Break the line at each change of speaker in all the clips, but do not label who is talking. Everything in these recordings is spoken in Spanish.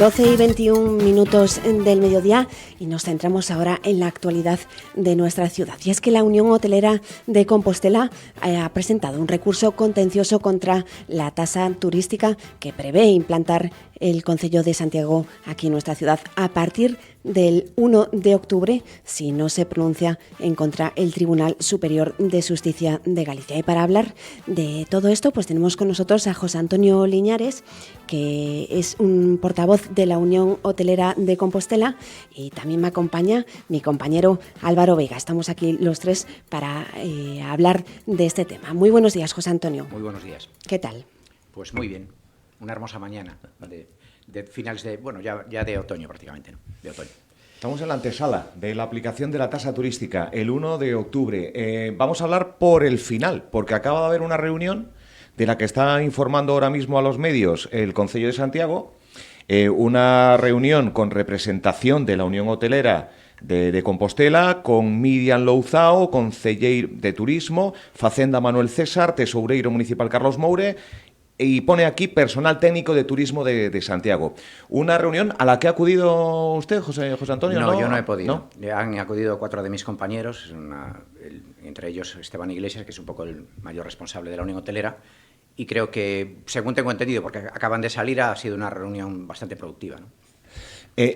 12:21 del mediodía y nos centramos ahora en la actualidad de nuestra ciudad. Y es que la Unión Hotelera de Compostela ha presentado un recurso contencioso contra la tasa turística que prevé implantar el Concello de Santiago aquí en nuestra ciudad a partir del 1 de octubre si no se pronuncia en contra el Tribunal Superior de Justicia de Galicia. Y para hablar de todo esto, pues tenemos con nosotros a José Antonio Liñares, que es un portavoz de la Unión Hotelera de Compostela, y también me acompaña mi compañero Álvaro Vega. Estamos aquí los tres para hablar de este tema. Muy buenos días, José Antonio.
Muy buenos días.
¿Qué tal?
Pues muy bien. Una hermosa mañana de finales de, bueno, ya de otoño prácticamente, ¿no? De otoño.
Estamos en la antesala de la aplicación de la tasa turística, el 1 de octubre. Vamos a hablar por el final, porque acaba de haber una reunión de la que está informando ahora mismo a los medios el Concello de Santiago, una reunión con representación de la Unión Hotelera de Compostela, con Miriam Louzao, concelleiro de Turismo, Facenda Manuel César, tesoureiro municipal Carlos Moure, y pone aquí personal técnico de turismo de Santiago. Una reunión a la que ha acudido usted, José Antonio.
No, yo no he podido. ¿No? Han acudido 4 de mis compañeros, entre ellos Esteban Iglesias, que es un poco el mayor responsable de la Unión Hotelera, y creo que, según tengo entendido, porque acaban de salir, ha sido una reunión bastante productiva, ¿no?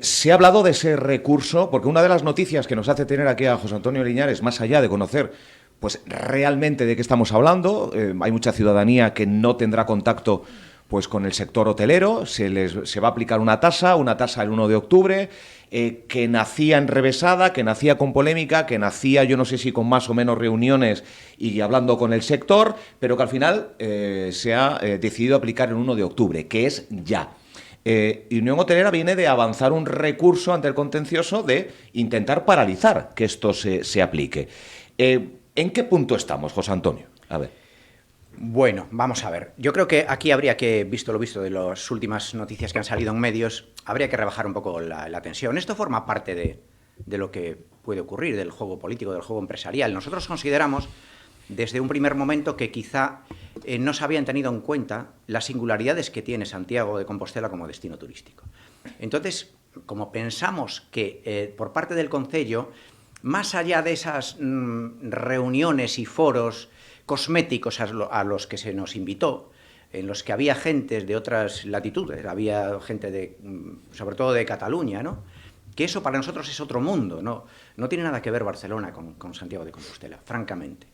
Se ha hablado de ese recurso, porque una de las noticias que nos hace tener aquí a José Antonio Liñares, más allá de conocer pues realmente de qué estamos hablando, hay mucha ciudadanía que no tendrá contacto pues con el sector hotelero, se va a aplicar una tasa el 1 de octubre, que nacía enrevesada, que nacía con polémica, que nacía yo no sé si con más o menos reuniones y hablando con el sector, pero que al final se ha decidido aplicar el 1 de octubre, que es ya. Y Unión Hotelera viene de avanzar un recurso ante el contencioso de intentar paralizar que esto se aplique. ¿En qué punto estamos, José Antonio? A ver.
Bueno, vamos a ver. Yo creo que aquí habría que, visto lo visto de las últimas noticias que han salido en medios, habría que rebajar un poco la tensión. Esto forma parte de lo que puede ocurrir, del juego político, del juego empresarial. Nosotros consideramos, desde un primer momento, que quizá no se habían tenido en cuenta las singularidades que tiene Santiago de Compostela como destino turístico. Entonces, como pensamos que por parte del Concello, más allá de esas reuniones y foros cosméticos a los que se nos invitó, en los que había gentes de otras latitudes, había gente sobre todo de Cataluña, ¿no? Que eso para nosotros es otro mundo, no tiene nada que ver Barcelona con Santiago de Compostela, francamente.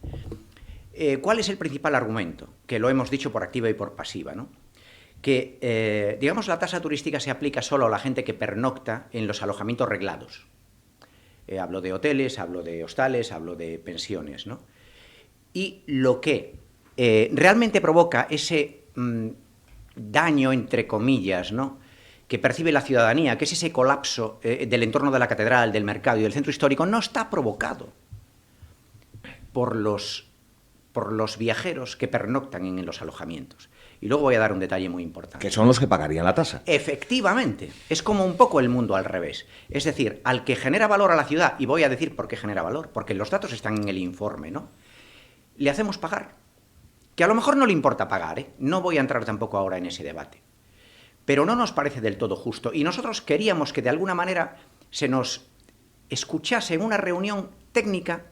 ¿Cuál es el principal argumento? Que lo hemos dicho por activa y por pasiva, ¿no? Que, digamos, la tasa turística se aplica solo a la gente que pernocta en los alojamientos reglados. Hablo de hoteles, hablo de hostales, hablo de pensiones, ¿no? Y lo que realmente provoca ese daño, entre comillas, ¿no?, que percibe la ciudadanía, que es ese colapso del entorno de la catedral, del mercado y del centro histórico, no está provocado por los viajeros que pernoctan en los alojamientos. Y luego voy a dar un detalle muy importante.
Que son los que pagarían la tasa.
Efectivamente. Es como un poco el mundo al revés. Es decir, al que genera valor a la ciudad, y voy a decir por qué genera valor, porque los datos están en el informe, ¿no?, le hacemos pagar. Que a lo mejor no le importa pagar, ¿eh? No voy a entrar tampoco ahora en ese debate. Pero no nos parece del todo justo. Y nosotros queríamos que de alguna manera se nos escuchase en una reunión técnica,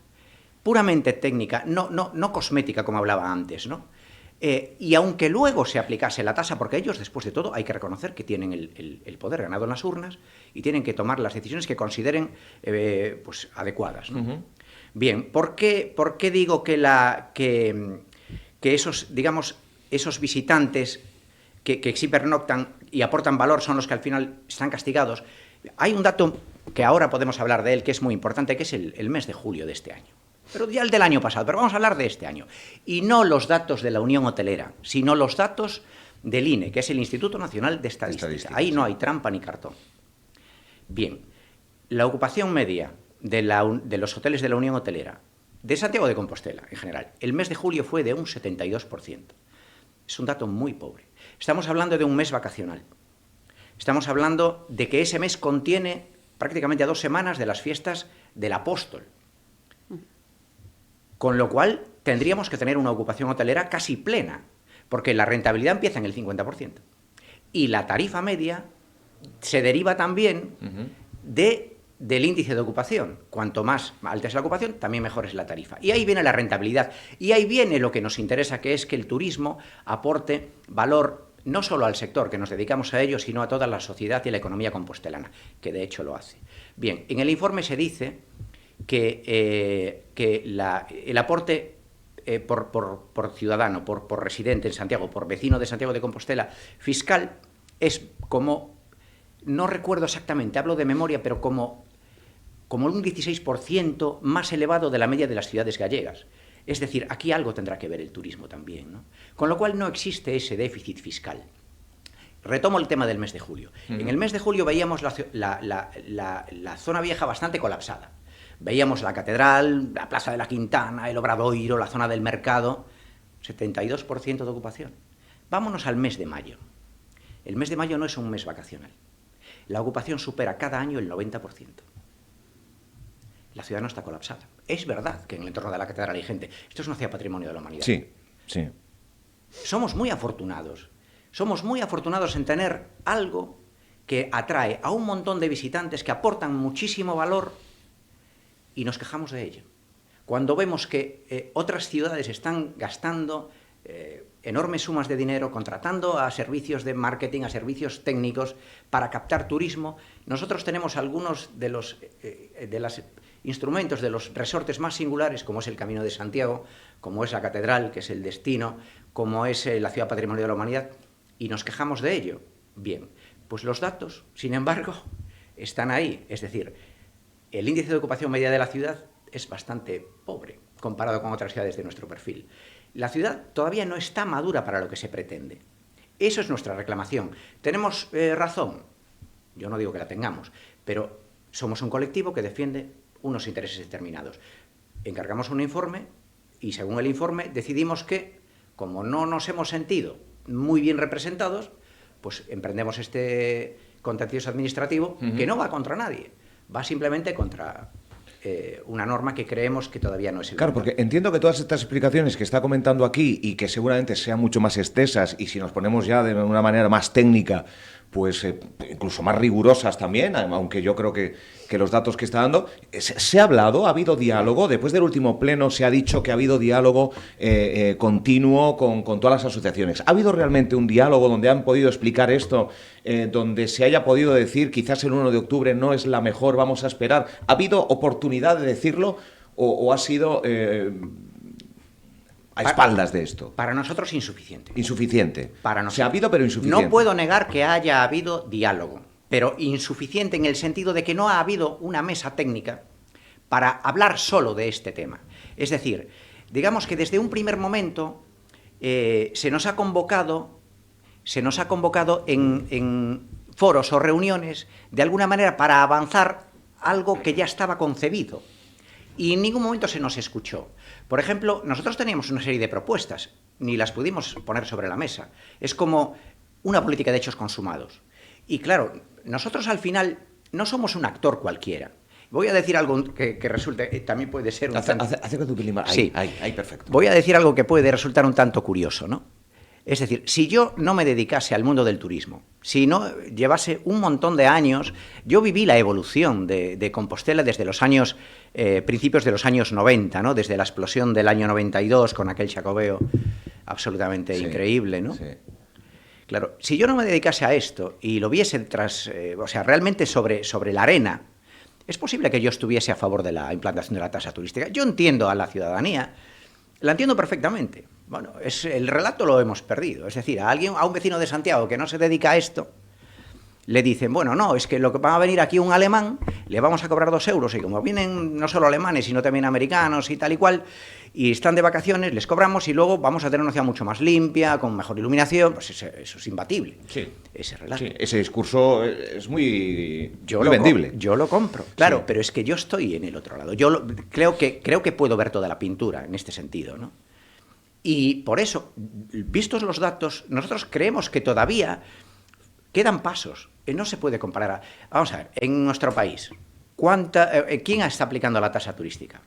puramente técnica, no cosmética como hablaba antes, ¿no? Y aunque luego se aplicase la tasa, porque ellos, después de todo, hay que reconocer que tienen el poder ganado en las urnas y tienen que tomar las decisiones que consideren pues adecuadas, ¿no? Uh-huh. Bien, ¿por qué digo que esos, digamos, esos visitantes que sí pernoctan y aportan valor son los que al final están castigados? Hay un dato que ahora podemos hablar de él, que es muy importante, que es el mes de julio de este año. Pero ya el del año pasado, pero vamos a hablar de este año. Y no los datos de la Unión Hotelera, sino los datos del INE, que es el Instituto Nacional de Estadística. Ahí no hay trampa ni cartón. Bien, la ocupación media de los hoteles de la Unión Hotelera, de Santiago de Compostela en general, el mes de julio fue de un 72%. Es un dato muy pobre. Estamos hablando de un mes vacacional. Estamos hablando de que ese mes contiene prácticamente a 2 semanas de las fiestas del Apóstol. Con lo cual tendríamos que tener una ocupación hotelera casi plena, porque la rentabilidad empieza en el 50%. Y la tarifa media se deriva también del índice de ocupación. Cuanto más alta es la ocupación, también mejor es la tarifa. Y ahí viene la rentabilidad. Y ahí viene lo que nos interesa, que es que el turismo aporte valor no solo al sector que nos dedicamos a ello, sino a toda la sociedad y la economía compostelana, que de hecho lo hace. Bien, en el informe se dice que el aporte por ciudadano, por residente en Santiago, por vecino de Santiago de Compostela, fiscal, es como, no recuerdo exactamente, hablo de memoria, pero como un 16% más elevado de la media de las ciudades gallegas. Es decir, aquí algo tendrá que ver el turismo también, ¿no? Con lo cual no existe ese déficit fiscal. Retomo el tema del mes de julio. En el mes de julio veíamos la zona vieja bastante colapsada. Veíamos la Catedral, la Plaza de la Quintana, el Obradoiro, la zona del Mercado, 72% de ocupación. Vámonos al mes de mayo. El mes de mayo no es un mes vacacional. La ocupación supera cada año el 90%. La ciudad no está colapsada. Es verdad que en el entorno de la Catedral hay gente. Esto es una ciudad patrimonio de la humanidad.
Sí, sí.
Somos muy afortunados. Somos muy afortunados en tener algo que atrae a un montón de visitantes que aportan muchísimo valor y nos quejamos de ello. Cuando vemos que otras ciudades están gastando enormes sumas de dinero, contratando a servicios de marketing, a servicios técnicos para captar turismo, nosotros tenemos algunos de los instrumentos, de los resortes más singulares, como es el Camino de Santiago, como es la Catedral, que es el destino, como es la Ciudad Patrimonio de la Humanidad, y nos quejamos de ello. Bien, pues los datos, sin embargo, están ahí. Es decir, el índice de ocupación media de la ciudad es bastante pobre comparado con otras ciudades de nuestro perfil. La ciudad todavía no está madura para lo que se pretende. Eso es nuestra reclamación. ¿Tenemos razón? Yo no digo que la tengamos, pero somos un colectivo que defiende unos intereses determinados. Encargamos un informe y según el informe decidimos que, como no nos hemos sentido muy bien representados, pues emprendemos este contencioso administrativo que no va contra nadie, va simplemente contra una norma que creemos que todavía no es el
Claro,
lugar.
porque entiendo que todas estas explicaciones que está comentando aquí y que seguramente sean mucho más extensas y si nos ponemos ya de una manera más técnica, pues incluso más rigurosas también, aunque yo creo que los datos que está dando, ¿se ha hablado? ¿Ha habido diálogo? Después del último pleno se ha dicho que ha habido diálogo continuo con todas las asociaciones. ¿Ha habido realmente un diálogo donde han podido explicar esto, donde se haya podido decir quizás el 1 de octubre no es la mejor, vamos a esperar? ¿Ha habido oportunidad de decirlo o ha sido a espaldas de esto?
Para nosotros insuficiente.
Insuficiente.
Para nosotros.
Se ha habido, pero insuficiente.
No puedo negar que haya habido diálogo, pero insuficiente en el sentido de que no ha habido una mesa técnica para hablar solo de este tema. Es decir, digamos que desde un primer momento se nos ha convocado en foros o reuniones de alguna manera para avanzar algo que ya estaba concebido y en ningún momento se nos escuchó. Por ejemplo, nosotros teníamos una serie de propuestas, ni las pudimos poner sobre la mesa. Es como una política de hechos consumados. Y claro, nosotros al final no somos un actor cualquiera. Voy a decir algo que resulte, también puede ser un tanto...
Acércate tu pelín más.
Sí.
Ahí, perfecto.
Voy a decir algo que puede resultar un tanto curioso, ¿no? Es decir, si yo no me dedicase al mundo del turismo, si no llevase un montón de años, yo viví la evolución de Compostela desde los años, principios de los años 90, ¿no? Desde la explosión del año 92 con aquel Xacobeo absolutamente increíble, ¿no? Sí. Claro, si yo no me dedicase a esto y lo viese realmente sobre la arena, es posible que yo estuviese a favor de la implantación de la tasa turística. Yo entiendo a la ciudadanía, la entiendo perfectamente. Bueno, el relato lo hemos perdido. Es decir, a un vecino de Santiago que no se dedica a esto, le dicen, bueno, no, es que lo que va a venir aquí un alemán, le vamos a cobrar 2 euros, y como vienen no solo alemanes, sino también americanos y tal y cual, y están de vacaciones, les cobramos y luego vamos a tener una ciudad mucho más limpia, con mejor iluminación, pues eso es imbatible. Sí. Ese relato.
Sí, ese discurso es muy vendible.
Yo lo compro, claro, sí. Pero es que yo estoy en el otro lado. Creo que puedo ver toda la pintura en este sentido, ¿no? Y por eso, vistos los datos, nosotros creemos que todavía quedan pasos. No se puede comparar. Vamos a ver, en nuestro país, ¿quién está aplicando la tasa turística?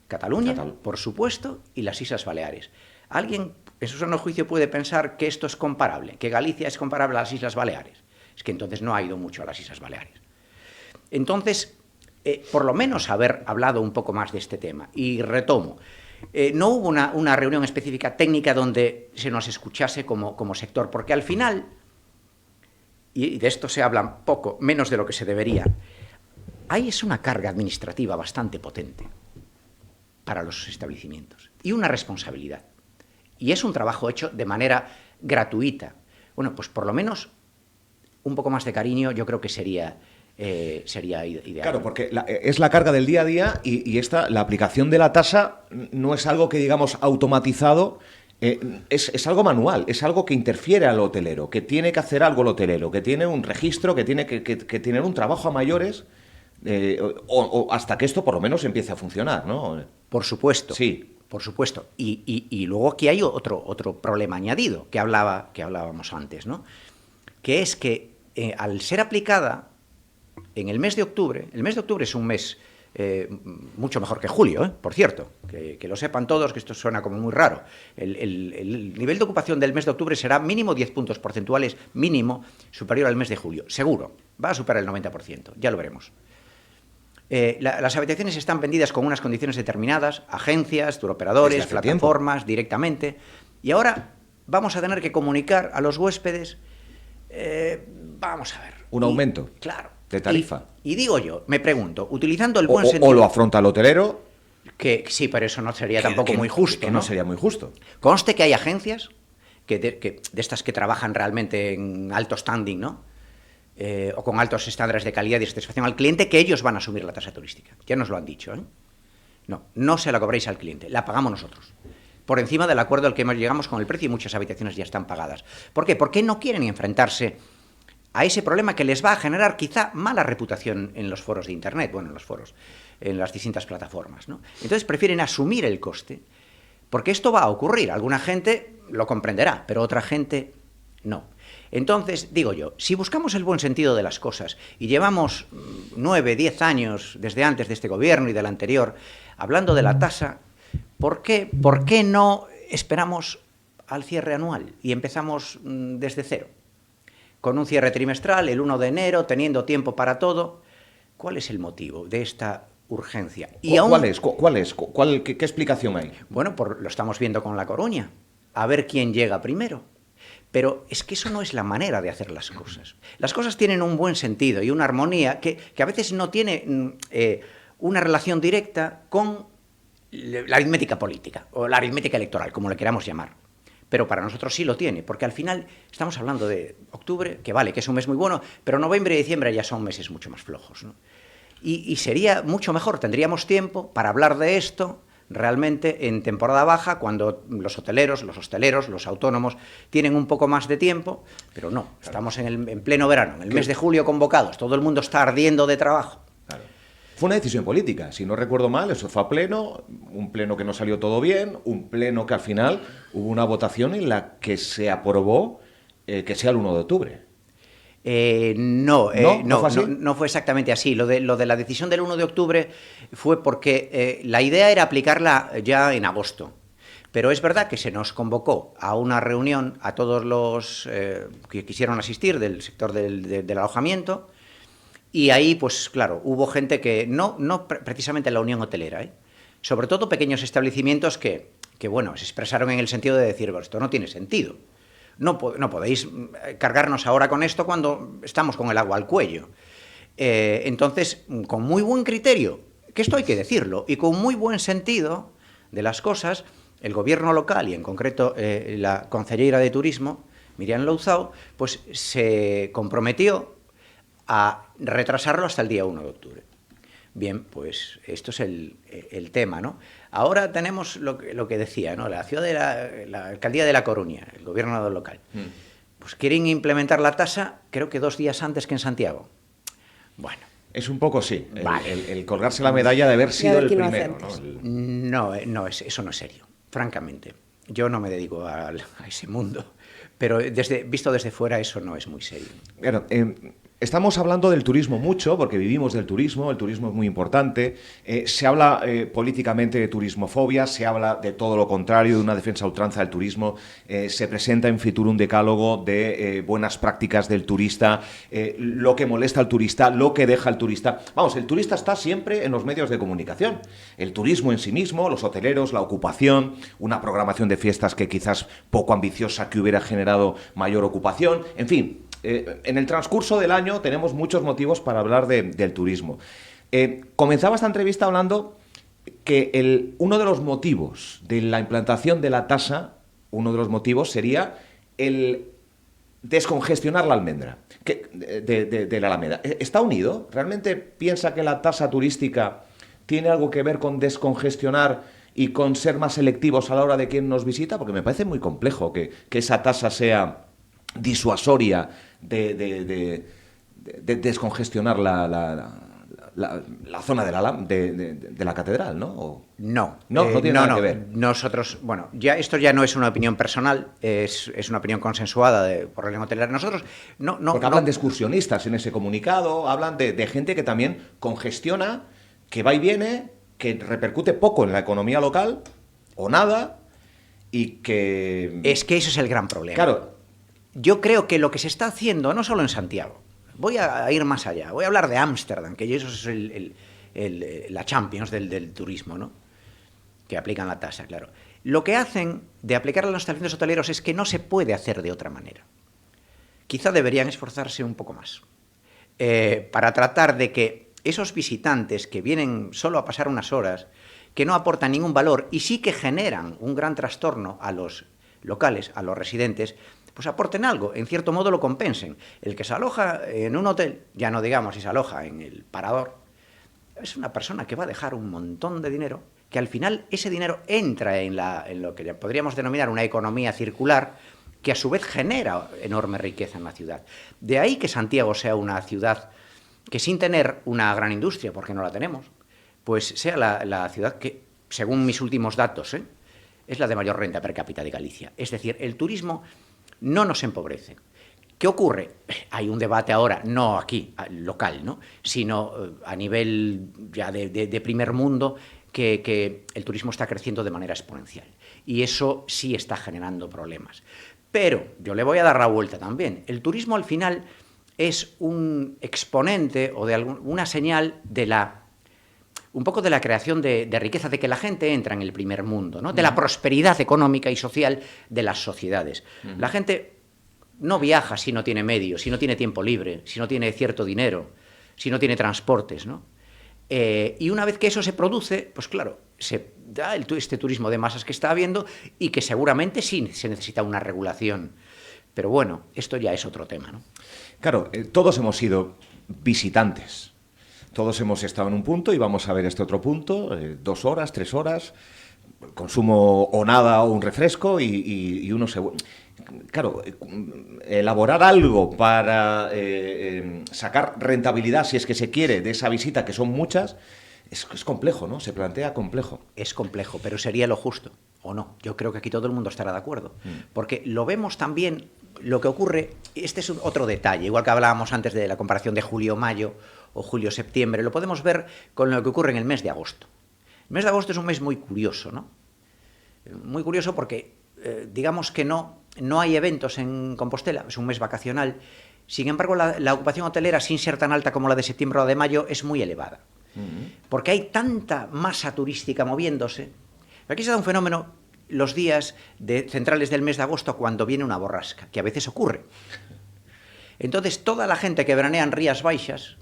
Cataluña, por supuesto, y las Islas Baleares. ¿Alguien, en su sano juicio, puede pensar que esto es comparable, que Galicia es comparable a las Islas Baleares? Es que entonces no ha ido mucho a las Islas Baleares. Entonces, por lo menos haber hablado un poco más de este tema. Y retomo, no hubo una reunión específica técnica donde se nos escuchase como sector, porque al final, y de esto se habla poco, menos de lo que se debería, ahí es una carga administrativa bastante potente para los establecimientos y una responsabilidad. Y es un trabajo hecho de manera gratuita. Bueno, pues por lo menos un poco más de cariño yo creo que sería ideal.
Claro, porque es la carga del día a día y la aplicación de la tasa no es algo que digamos automatizado, es algo manual, es algo que interfiere al hotelero, que tiene que hacer algo el hotelero, que tiene un registro, que tiene que tener un trabajo a mayores o hasta que esto por lo menos empiece a funcionar, ¿no?
Por supuesto.
Sí.
Por supuesto. Y luego aquí hay otro problema añadido que hablábamos antes, ¿no? Que es que al ser aplicada en el mes de octubre es un mes mucho mejor que julio, por cierto, que lo sepan todos, que esto suena como muy raro. El nivel de ocupación del mes de octubre será mínimo 10 puntos porcentuales, mínimo, superior al mes de julio. Seguro, va a superar el 90%, ya lo veremos. Las habitaciones están vendidas con unas condiciones determinadas, agencias, turoperadores, plataformas, directamente, y ahora vamos a tener que comunicar a los huéspedes, vamos a ver.
Un aumento.
Claro.
De tarifa.
Y digo yo, me pregunto, utilizando el buen sentido...
O lo afronta el hotelero...
Que sí, pero eso no sería tampoco muy justo,
¿no? No sería muy justo.
Conste que hay agencias de estas que trabajan realmente en alto standing, ¿no? O con altos estándares de calidad y satisfacción al cliente, que ellos van a asumir la tasa turística. Ya nos lo han dicho, ¿eh? No se la cobréis al cliente, la pagamos nosotros. Por encima del acuerdo al que llegamos con el precio y muchas habitaciones ya están pagadas. ¿Por qué? Porque no quieren enfrentarse a ese problema que les va a generar quizá mala reputación en los foros de Internet, bueno, en los foros, en las distintas plataformas, ¿no? Entonces prefieren asumir el coste, porque esto va a ocurrir. Alguna gente lo comprenderá, pero otra gente no. Entonces, digo yo, si buscamos el buen sentido de las cosas y llevamos 9, 10 años desde antes de este gobierno y del anterior hablando de la tasa, ¿por qué no esperamos al cierre anual y empezamos desde cero? Con un cierre trimestral, el 1 de enero, teniendo tiempo para todo. ¿Cuál es el motivo de esta urgencia?
¿Cuál es? ¿Qué explicación hay?
Bueno, lo estamos viendo con La Coruña. A ver quién llega primero. Pero es que eso no es la manera de hacer las cosas. Las cosas tienen un buen sentido y una armonía que a veces no tiene una relación directa con la aritmética política o la aritmética electoral, como le queramos llamar. Pero para nosotros sí lo tiene, porque al final estamos hablando de octubre, que vale, que es un mes muy bueno, pero noviembre y diciembre ya son meses mucho más flojos, ¿no? Y sería mucho mejor, tendríamos tiempo para hablar de esto realmente en temporada baja, cuando los hoteleros, los hosteleros, los autónomos tienen un poco más de tiempo, pero no, estamos en pleno verano, en el mes de julio convocados, todo el mundo está ardiendo de trabajo.
Claro. Fue una decisión política, si no recuerdo mal, eso fue a pleno, un pleno que no salió todo bien, un pleno que al final hubo una votación en la que se aprobó que sea el 1 de octubre.
No fue exactamente así. Lo de la decisión del 1 de octubre fue porque la idea era aplicarla ya en agosto. Pero es verdad que se nos convocó a una reunión a todos los que quisieron asistir del sector del alojamiento. Y ahí, pues claro, hubo gente que, no precisamente la Unión Hotelera, sobre todo pequeños establecimientos que, bueno, se expresaron en el sentido de decir, bueno, esto no tiene sentido. No podéis cargarnos ahora con esto cuando estamos con el agua al cuello. Entonces, con muy buen criterio, que esto hay que decirlo, y con muy buen sentido de las cosas, el gobierno local y en concreto la Concelleira de Turismo, Miriam Louzao, pues se comprometió a retrasarlo hasta el día 1 de octubre. Bien, pues esto es el tema, ¿no? Ahora tenemos lo que decía, ¿no? La ciudad de la alcaldía de La Coruña, el gobierno local. Pues quieren implementar la tasa, creo que 2 días antes que en Santiago. Bueno.
Es un poco, sí,
vale.
el colgarse la medalla de haber sido el primero, ¿no?
Eso no es serio, francamente. Yo no me dedico a ese mundo, pero visto desde fuera eso no es muy serio.
Claro, Estamos hablando del turismo mucho, porque vivimos del turismo, el turismo es muy importante. Se habla políticamente de turismofobia, se habla de todo lo contrario, de una defensa a ultranza del turismo. Se presenta en Fitur un decálogo de buenas prácticas del turista, lo que molesta al turista, lo que deja al turista. Vamos, el turista está siempre en los medios de comunicación. El turismo en sí mismo, los hoteleros, la ocupación, una programación de fiestas que quizás poco ambiciosa que hubiera generado mayor ocupación, en fin. En el transcurso del año tenemos muchos motivos para hablar del turismo. Comenzaba esta entrevista hablando que uno de los motivos de la implantación de la tasa, uno de los motivos sería el descongestionar la almendra de la Alameda. ¿Está unido? ¿Realmente piensa que la tasa turística tiene algo que ver con descongestionar y con ser más selectivos a la hora de quién nos visita? Porque me parece muy complejo que esa tasa sea disuasoria de descongestionar la zona de la catedral, ¿no?
No
tiene nada que ver.
Nosotros, bueno, esto ya no es una opinión personal, es una opinión consensuada por la hotelera. Nosotros
porque hablan de excursionistas en ese comunicado, hablan de gente que también congestiona, que va y viene, que repercute poco en la economía local o nada, y que...
Es que eso es el gran problema.
Claro.
Yo creo que lo que se está haciendo, no solo en Santiago, voy a ir más allá, voy a hablar de Ámsterdam, que eso es la Champions del turismo, ¿no? Que aplican la tasa, claro. Lo que hacen de aplicar a los establecimientos hoteleros es que no se puede hacer de otra manera. Quizá deberían esforzarse un poco más para tratar de que esos visitantes que vienen solo a pasar unas horas, que no aportan ningún valor y sí que generan un gran trastorno a los locales, a los residentes, pues aporten algo, en cierto modo lo compensen. El que se aloja en un hotel, ya no digamos si se aloja en el Parador, es una persona que va a dejar un montón de dinero, que al final ese dinero entra en lo que podríamos denominar una economía circular, que a su vez genera enorme riqueza en la ciudad. De ahí que Santiago sea una ciudad que, sin tener una gran industria, porque no la tenemos, pues sea la ciudad que, según mis últimos datos, es la de mayor renta per cápita de Galicia. Es decir, el turismo no nos empobrece. ¿Qué ocurre? Hay un debate ahora, no aquí, local, ¿no? Sino a nivel ya de primer mundo, que el turismo está creciendo de manera exponencial. Y eso sí está generando problemas. Pero yo le voy a dar la vuelta también. El turismo al final es un exponente o de una señal un poco de la creación de riqueza, de que la gente entra en el primer mundo, ¿no? De la prosperidad económica y social de las sociedades. La gente no viaja si no tiene medios, si no tiene tiempo libre, si no tiene cierto dinero, si no tiene transportes, ¿no? Y una vez que eso se produce, pues claro, se da este turismo de masas que está habiendo y que seguramente sí se necesita una regulación. Pero bueno, esto ya es otro tema, ¿no?
Claro, todos hemos sido visitantes. Todos hemos estado en un punto y vamos a ver este otro punto, 2 horas, 3 horas, consumo o nada o un refresco y uno se... Claro, elaborar algo para sacar rentabilidad, si es que se quiere, de esa visita, que son muchas, es complejo, ¿no? Se plantea complejo.
Es complejo, pero sería lo justo, ¿o no? Yo creo que aquí todo el mundo estará de acuerdo, porque lo vemos también, lo que ocurre, este es otro detalle, igual que hablábamos antes de la comparación de julio-mayo o julio-septiembre, lo podemos ver con lo que ocurre en el mes de agosto. El mes de agosto es un mes muy curioso, ¿no? Muy curioso porque, digamos que no hay eventos en Compostela, es un mes vacacional. Sin embargo, la ocupación hotelera, sin ser tan alta como la de septiembre o de mayo, es muy elevada. Porque hay tanta masa turística moviéndose. Aquí se da un fenómeno los días centrales del mes de agosto, cuando viene una borrasca, que a veces ocurre. Entonces, toda la gente que veranea en Rías Baixas,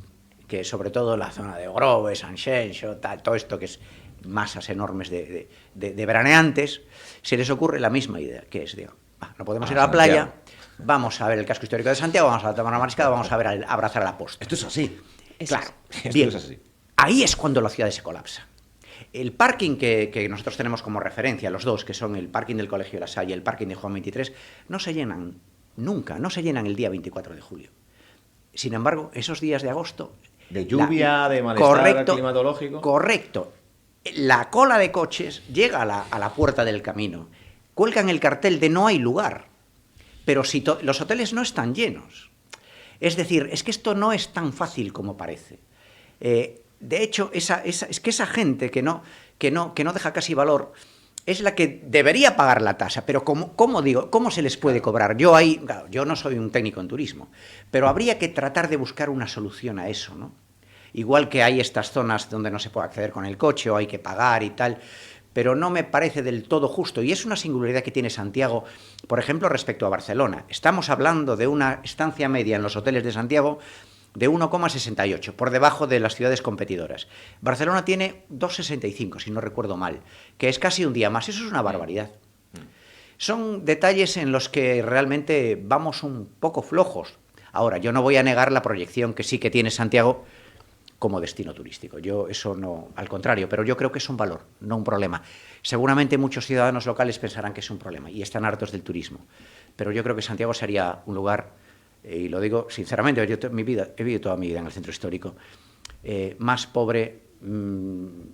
que sobre todo la zona de Grove, Sanxenxo, todo esto que es masas enormes de veraneantes, se les ocurre la misma idea, que es, digo, no podemos ir a la playa, vamos a ver el casco histórico de Santiago, vamos a tomar una mariscada, vamos a ver abrazar al apóstol.
Esto es así.
Claro.
Esto es así.
Ahí es cuando la ciudad se colapsa. El parking que nosotros tenemos como referencia, los dos, que son el parking del Colegio de la Salle y el parking de Juan 23, no se llenan nunca, no se llenan el día 24 de julio. Sin embargo, esos días de agosto...
De lluvia, de malestar climatológico.
Correcto. La cola de coches llega a la puerta del camino. Cuelgan el cartel de no hay lugar. Pero si los hoteles no están llenos. Es decir, es que esto no es tan fácil como parece. De hecho, es que esa gente que no deja casi valor es la que debería pagar la tasa, pero ¿cómo se les puede cobrar? Claro, yo no soy un técnico en turismo, pero habría que tratar de buscar una solución a eso, ¿no? Igual que hay estas zonas donde no se puede acceder con el coche o hay que pagar y tal, pero no me parece del todo justo. Y es una singularidad que tiene Santiago, por ejemplo, respecto a Barcelona. Estamos hablando de una estancia media en los hoteles de Santiago de 1,68, por debajo de las ciudades competidoras. Barcelona tiene 2,65, si no recuerdo mal, que es casi un día más. Eso es una barbaridad. Son detalles en los que realmente vamos un poco flojos. Ahora, yo no voy a negar la proyección que sí que tiene Santiago como destino turístico. Yo eso no, al contrario, pero yo creo que es un valor, no un problema. Seguramente muchos ciudadanos locales pensarán que es un problema y están hartos del turismo, pero yo creo que Santiago sería un lugar, y lo digo sinceramente, yo he vivido toda mi vida en el centro histórico, más pobre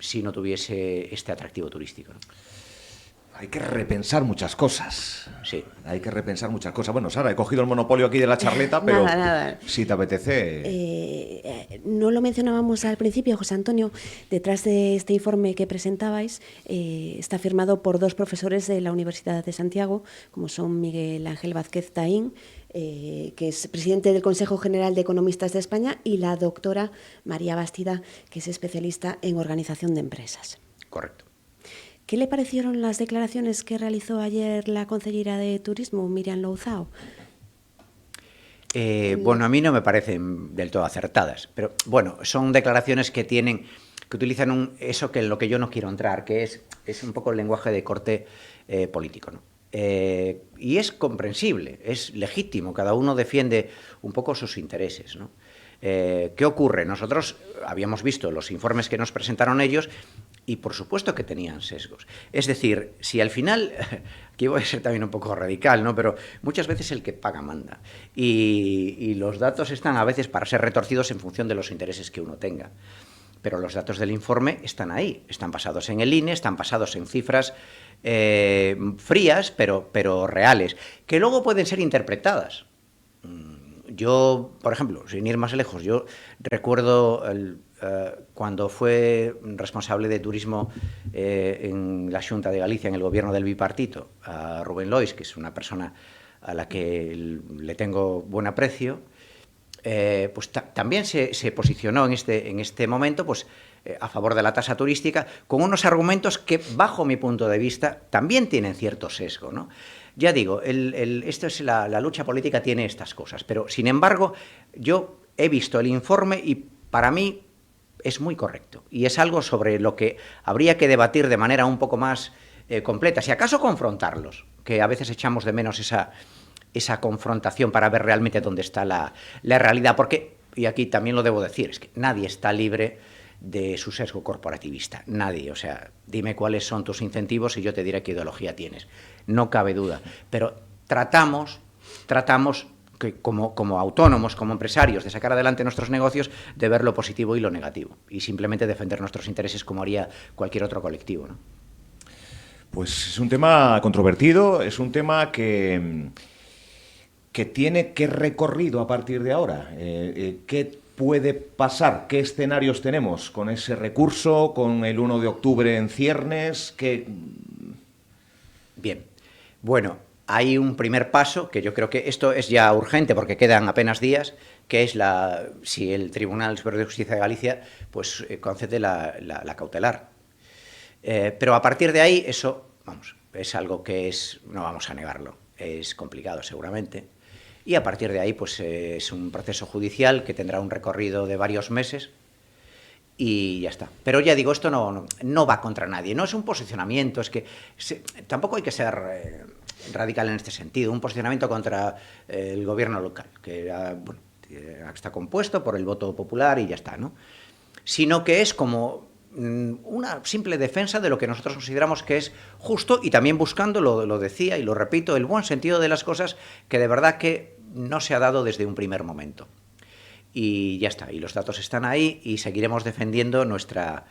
si no tuviese este atractivo turístico, ¿no?
Hay que repensar muchas cosas.
Sí.
Hay que repensar muchas cosas. Bueno, Sara, he cogido el monopolio aquí de la charleta, pero
Nada.
si te apetece...
No lo mencionábamos al principio, José Antonio. Detrás de este informe que presentabais está firmado por 2 profesores de la Universidad de Santiago, como son Miguel Ángel Vázquez Taín, que es presidente del Consejo General de Economistas de España, y la doctora María Bastida, que es especialista en organización de empresas.
Correcto.
¿Qué le parecieron las declaraciones que realizó ayer la consellera de Turismo, Miriam Louzao?
Bueno, a mí no me parecen del todo acertadas, pero bueno, son declaraciones que utilizan eso que en lo que yo no quiero entrar, que es un poco el lenguaje de corte político, ¿no? Y es comprensible, es legítimo, cada uno defiende un poco sus intereses, ¿no? ¿Qué ocurre? Nosotros habíamos visto los informes que nos presentaron ellos y por supuesto que tenían sesgos. Es decir, si al final, aquí voy a ser también un poco radical, ¿no? Pero muchas veces el que paga manda. Y los datos están a veces para ser retorcidos en función de los intereses que uno tenga. Pero los datos del informe están ahí, están basados en el INE, están basados en cifras frías, pero reales, que luego pueden ser interpretadas. Yo, por ejemplo, sin ir más lejos, yo recuerdo cuando fue responsable de turismo en la Xunta de Galicia, en el gobierno del bipartito, a Rubén Lois, que es una persona a la que le tengo buen aprecio, pues también se posicionó en este momento pues, a favor de la tasa turística, con unos argumentos que, bajo mi punto de vista, también tienen cierto sesgo, ¿no? Ya digo, la lucha política tiene estas cosas, pero sin embargo yo he visto el informe y para mí es muy correcto y es algo sobre lo que habría que debatir de manera un poco más completa, si acaso confrontarlos, que a veces echamos de menos esa confrontación para ver realmente dónde está la realidad, porque, y aquí también lo debo decir, es que nadie está libre de su sesgo corporativista, nadie, o sea, dime cuáles son tus incentivos y yo te diré qué ideología tienes, no cabe duda, pero tratamos que como autónomos, como empresarios, de sacar adelante nuestros negocios, de ver lo positivo y lo negativo, y simplemente defender nuestros intereses como haría cualquier otro colectivo, ¿no?
Pues es un tema controvertido, es un tema que tiene qué recorrido a partir de ahora, qué puede pasar, qué escenarios tenemos con ese recurso, con el 1 de octubre en ciernes,
Bien, bueno, hay un primer paso, que yo creo que esto es ya urgente porque quedan apenas días, que es si el Tribunal Superior de Justicia de Galicia pues concede la cautelar. Pero a partir de ahí, eso, vamos, es algo que no vamos a negarlo, es complicado seguramente. Y a partir de ahí, pues es un proceso judicial que tendrá un recorrido de varios meses y ya está. Pero ya digo, esto no va contra nadie, no es un posicionamiento, es que tampoco hay que ser radical en este sentido, un posicionamiento contra el gobierno local, que está compuesto por el voto popular y ya está, ¿no? Sino que es como una simple defensa de lo que nosotros consideramos que es justo y también buscando, lo decía y lo repito, el buen sentido de las cosas que de verdad que no se ha dado desde un primer momento. Y ya está, y los datos están ahí y seguiremos defendiendo nuestra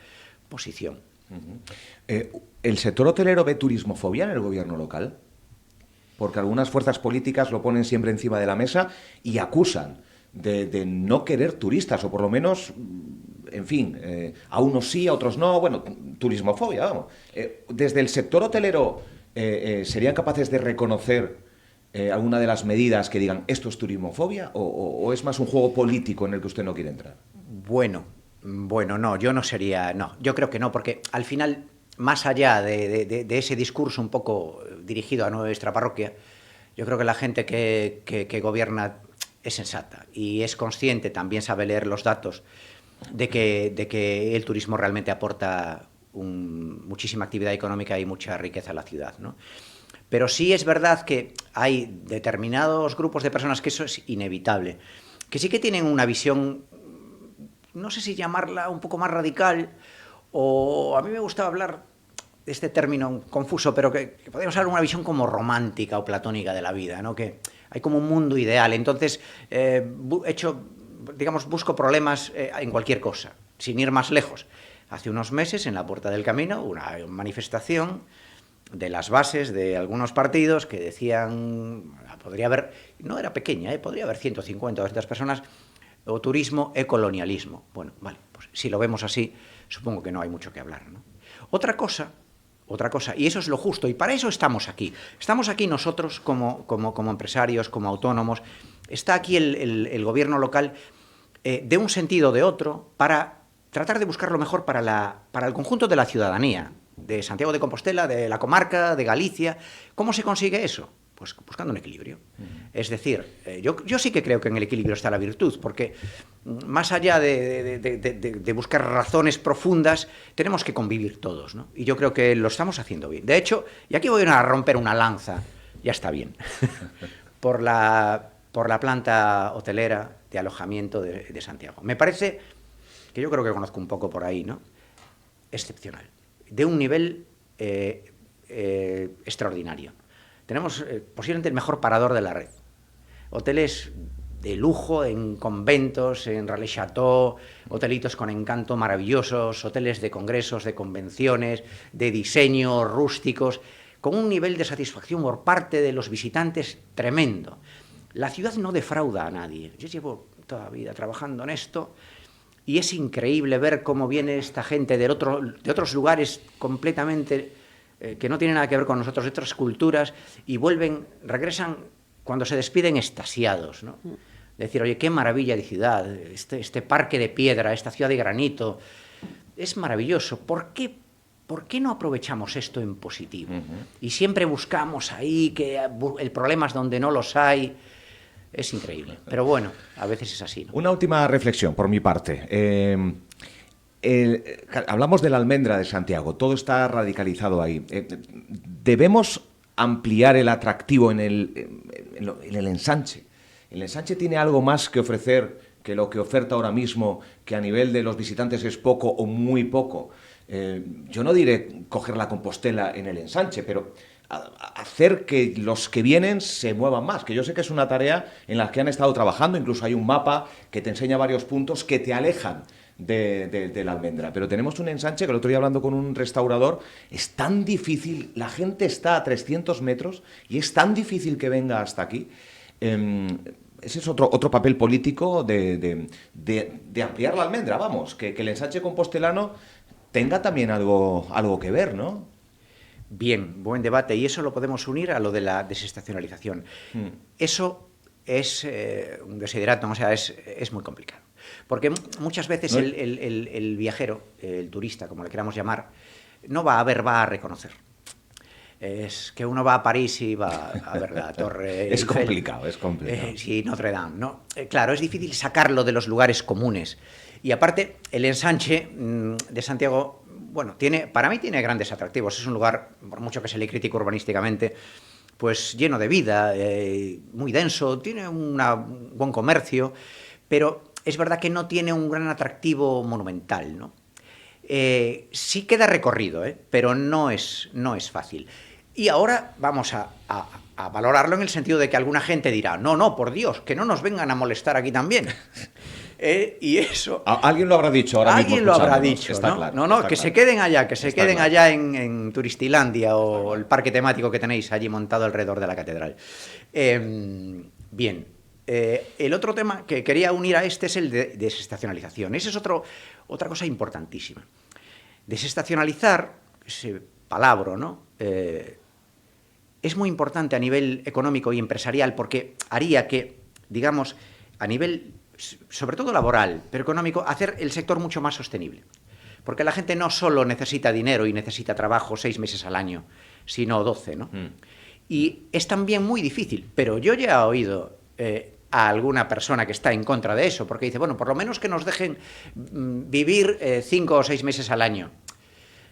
posición.
¿El sector hotelero ve turismofobia en el gobierno local? Porque algunas fuerzas políticas lo ponen siempre encima de la mesa y acusan de no querer turistas, o por lo menos, en fin, a unos sí, a otros no, bueno, turismofobia, vamos. Desde el sector hotelero, ¿serían capaces de reconocer alguna de las medidas que digan esto es turismofobia, o es más un juego político en el que usted no quiere entrar?
Bueno, no, yo no sería, no, yo creo que no, porque al final, más allá de ese discurso un poco dirigido a nuestra parroquia, yo creo que la gente que gobierna es sensata y es consciente, también sabe leer los datos, de que el turismo realmente aporta muchísima actividad económica y mucha riqueza a la ciudad, ¿no? Pero sí es verdad que hay determinados grupos de personas que eso es inevitable, que sí que tienen una visión, no sé si llamarla un poco más radical, o a mí me gustaba hablar de este término confuso, pero que podríamos hablar de una visión como romántica o platónica de la vida, ¿no? Que hay como un mundo ideal, entonces busco problemas en cualquier cosa, sin ir más lejos. Hace unos meses, en la Puerta del Camino, una manifestación de las bases de algunos partidos que decían, podría haber, no era pequeña, podría haber 150 o 200 personas, o turismo e colonialismo. Bueno, vale, pues si lo vemos así, supongo que no hay mucho que hablar, ¿no? Otra cosa, y eso es lo justo, y para eso estamos aquí. Estamos aquí nosotros como empresarios, como autónomos, está aquí el gobierno local de un sentido o de otro para tratar de buscar lo mejor para el conjunto de la ciudadanía, de Santiago de Compostela, de la comarca, de Galicia. ¿Cómo se consigue eso? Pues buscando un equilibrio. Es decir, yo sí que creo que en el equilibrio está la virtud, porque más allá de buscar razones profundas, tenemos que convivir todos, ¿no? Y yo creo que lo estamos haciendo bien. De hecho, y aquí voy a romper una lanza, ya está bien, por la planta hotelera de alojamiento de Santiago. Me parece, que yo creo que conozco un poco por ahí, ¿no? Excepcional, de un nivel extraordinario. Tenemos posiblemente el mejor parador de la red. Hoteles de lujo en conventos, en Relais Chateau, hotelitos con encanto maravillosos, hoteles de congresos, de convenciones, de diseño, rústicos, con un nivel de satisfacción por parte de los visitantes tremendo. La ciudad no defrauda a nadie. Yo llevo toda la vida trabajando en esto y es increíble ver cómo viene esta gente de otros lugares completamente que no tienen nada que ver con nosotros, de otras culturas, y regresan cuando se despiden extasiados, ¿no? Decir, oye, qué maravilla de ciudad, este parque de piedra, esta ciudad de granito, es maravilloso. ¿Por qué no aprovechamos esto en positivo? Y siempre buscamos ahí que el problema es donde no los hay. Es increíble, pero bueno, a veces es así, ¿no?
Una última reflexión por mi parte. Hablamos de la almendra de Santiago, todo está radicalizado ahí. Debemos ampliar el atractivo en el ensanche. El ensanche tiene algo más que ofrecer que lo que oferta ahora mismo, que a nivel de los visitantes es poco o muy poco. Yo no diré coger la Compostela en el ensanche, pero hacer que los que vienen se muevan más, que yo sé que es una tarea en la que han estado trabajando, incluso hay un mapa que te enseña varios puntos que te alejan de la almendra, pero tenemos un ensanche que el otro día hablando con un restaurador, es tan difícil, la gente está a 300 metros y es tan difícil que venga hasta aquí. Ese es otro papel político de ampliar la almendra, vamos, que el ensanche compostelano tenga también algo que ver, ¿no?
Bien, buen debate, y eso lo podemos unir a lo de la desestacionalización. Eso es un desideratum, o sea, es muy complicado. Porque muchas veces el viajero, el turista, como le queramos llamar, no va a reconocer. Es que uno va a París y va a ver la Torre
es
Eiffel,
complicado.
Sí, Notre Dame, ¿no? Claro, es difícil sacarlo de los lugares comunes. Y aparte, el ensanche de Santiago, bueno, para mí tiene grandes atractivos. Es un lugar, por mucho que se le critique urbanísticamente, pues lleno de vida, muy denso, tiene un buen comercio, pero es verdad que no tiene un gran atractivo monumental, ¿no? Sí queda recorrido, pero no es fácil. Y ahora vamos a valorarlo en el sentido de que alguna gente dirá, no, por Dios, que no nos vengan a molestar aquí también. Y eso...
Alguien lo habrá dicho ahora mismo.
Alguien lo habrá dicho,
está
¿no?
Claro,
no,
está
que
claro.
se queden allá,
Claro.
allá en Turistilandia o el parque temático que tenéis allí montado alrededor de la catedral. Bien, El otro tema que quería unir a este es el de desestacionalización. Esa es otra cosa importantísima. Desestacionalizar, ese palabra, ¿no? Es muy importante a nivel económico y empresarial porque haría que, digamos, a nivel, sobre todo laboral, pero económico, hacer el sector mucho más sostenible. Porque la gente no solo necesita dinero y necesita trabajo 6 meses al año, sino 12, ¿no? Y es también muy difícil, pero yo ya he oído a alguna persona que está en contra de eso, porque dice, bueno, por lo menos que nos dejen vivir 5 o 6 meses al año.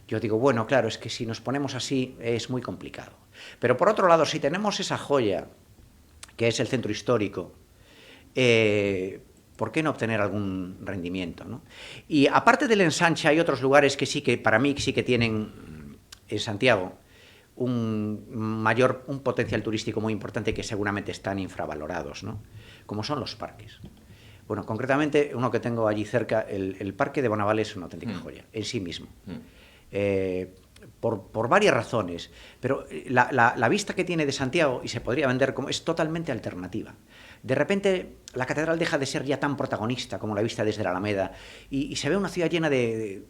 Yo digo, bueno, claro, es que si nos ponemos así es muy complicado. Pero por otro lado, si tenemos esa joya, que es el centro histórico, ¿por qué no obtener algún rendimiento, ¿no? Y aparte del ensanche, hay otros lugares que sí que, para mí, sí que tienen en Santiago un potencial turístico muy importante que seguramente están infravalorados, ¿no? Como son los parques. Bueno, concretamente, uno que tengo allí cerca, el Parque de Bonaval es una auténtica joya, en sí mismo. Por varias razones, pero la vista que tiene de Santiago, y se podría vender como, es totalmente alternativa. De repente, la catedral deja de ser ya tan protagonista como la vista desde la Alameda, y se ve una ciudad llena de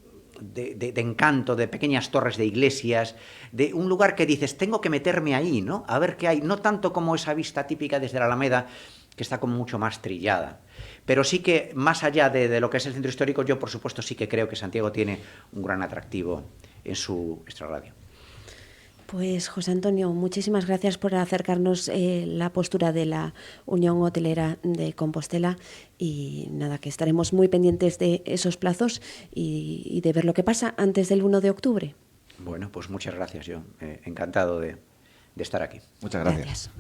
encanto, de pequeñas torres de iglesias, de un lugar que dices, tengo que meterme ahí, ¿no? A ver qué hay, no tanto como esa vista típica desde la Alameda, que está como mucho más trillada. Pero sí que, más allá de lo que es el centro histórico, yo, por supuesto, sí que creo que Santiago tiene un gran atractivo en su extrarradio.
Pues, José Antonio, muchísimas gracias por acercarnos la postura de la Unión Hotelera de Compostela y nada, que estaremos muy pendientes de esos plazos y de ver lo que pasa antes del 1 de octubre.
Bueno, pues muchas gracias, yo encantado de estar aquí.
Muchas gracias.